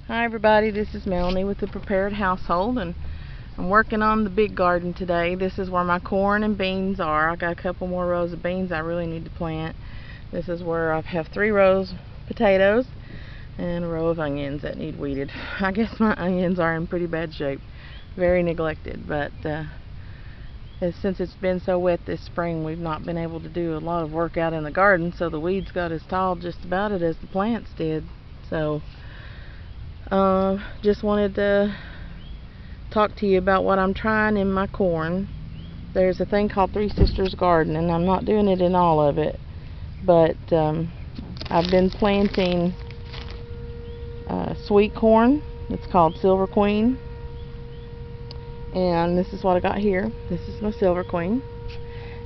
Hi everybody, this is Melanie with the Prepared Household, and I'm working on the big garden today. This is where my corn and beans are. I got a couple more rows of beans I really need to plant. This is where I have 3 rows of potatoes and a row of onions that need weeded. I guess my onions are in pretty bad shape, very neglected, but since it's been so wet this spring, we've not been able to do a lot of work out in the garden, so the weeds got as tall just about it as the plants did. So just wanted to talk to you about what I'm trying in my corn. There's a thing called Three Sisters Garden, and I'm not doing it in all of it, but I've been planting sweet corn. It's called Silver Queen, and this is what I got here. This is my Silver Queen,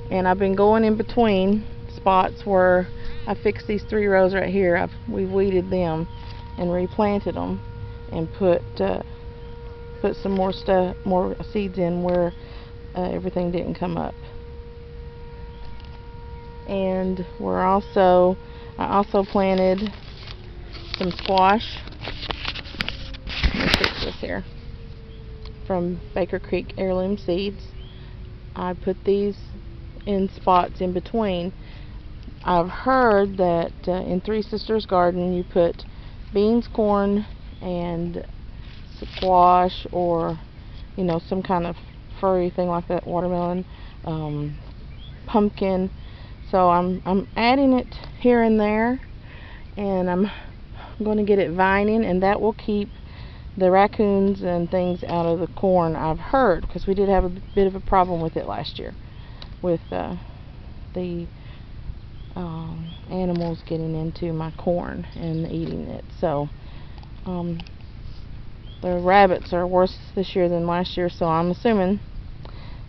and I've been going in between spots where I fixed these 3 rows right here. We've weeded them and replanted them and put some more seeds in where everything didn't come up. And I also planted some squash. Let me fix this here. From Baker Creek Heirloom Seeds. I put these in spots in between. I've heard that in Three Sisters Garden you put beans, corn, and squash, or some kind of furry thing like that, watermelon, pumpkin. So I'm adding it here and there, and I'm going to get it vining, and that will keep the raccoons and things out of the corn, I've heard, because we did have a bit of a problem with it last year, with the animals getting into my corn and eating it. So the rabbits are worse this year than last year, so I'm assuming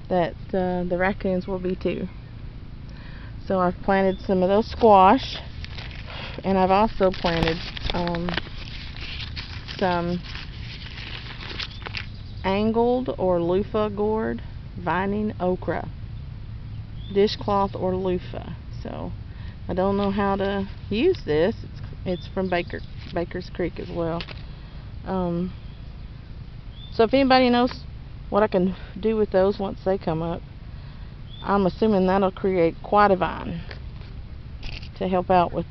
that the raccoons will be too. So I've planted some of those squash, and I've also planted some angled or loofah gourd vining okra, dishcloth or loofah. So I don't know how to use this. It's from Baker's Creek as well. So if anybody knows what I can do with those once they come up, I'm assuming that'll create quite a vine to help out with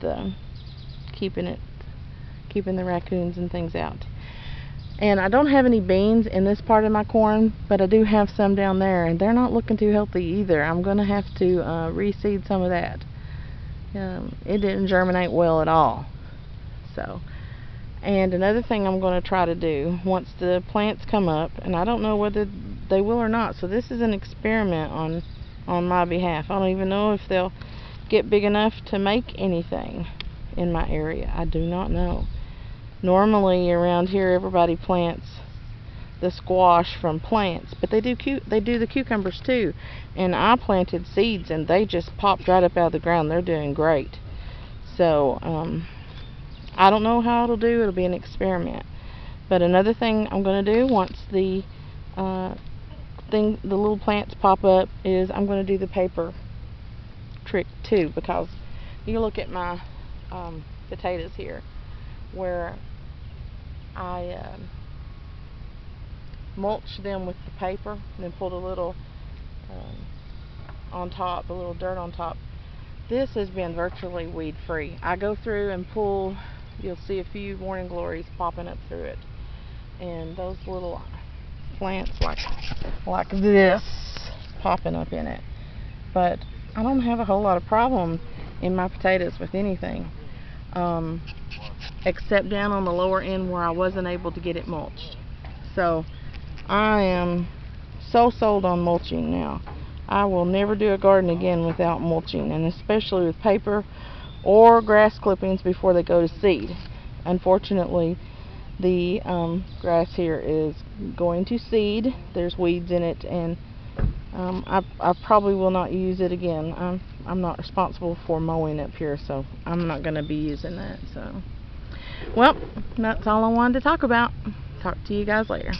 keeping the raccoons and things out. And I don't have any beans in this part of my corn, but I do have some down there, and they're not looking too healthy either. I'm going to have to reseed some of that. It didn't germinate well at all. So, and another thing I'm going to try to do once the plants come up, and I don't know whether they will or not, so this is an experiment on my behalf. I don't even know if they'll get big enough to make anything in my area. I do not know. Normally around here everybody plants the squash from plants, but they do the cucumbers too, and I planted seeds and they just popped right up out of the ground. They're doing great. So I don't know how it'll do. It'll be an experiment. But another thing I'm going to do once the little plants pop up is I'm going to do the paper trick too, because you look at my potatoes here where I mulched them with the paper and then pulled a little on top, a little dirt on top. This has been virtually weed free. I go through and pull, you'll see a few morning glories popping up through it, and those little plants like this popping up in it. But I don't have a whole lot of problem in my potatoes with anything, except down on the lower end where I wasn't able to get it mulched. So I am so sold on mulching now. I will never do a garden again without mulching, and especially with paper or grass clippings before they go to seed. Unfortunately, the grass here is going to seed. There's weeds in it, and I probably will not use it again. I'm not responsible for mowing up here, so I'm not going to be using that. So, well, that's all I wanted to talk about. Talk to you guys later.